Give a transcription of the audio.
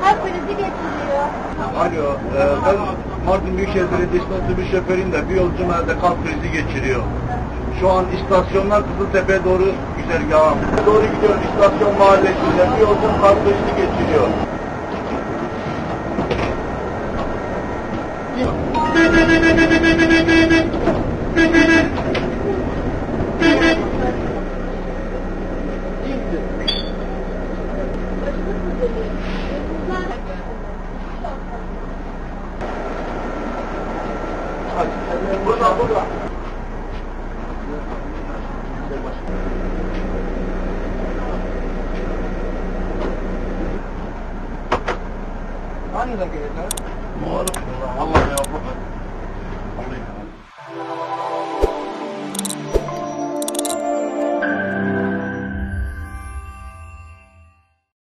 Kalp krizi geçiriyor. Alo, ben Mardin Büyükşehir Belediyesi'nin otobüs şoförüyüm de bir yolcum evde kalp krizi geçiriyor. Şu an istasyondan Kızıltepe'ye doğru güzergahım. Doğru gidiyorum istasyon mahallesinde bir yolcum kalp krizi geçiriyor. Burada. Hangi dakika? Muharrem.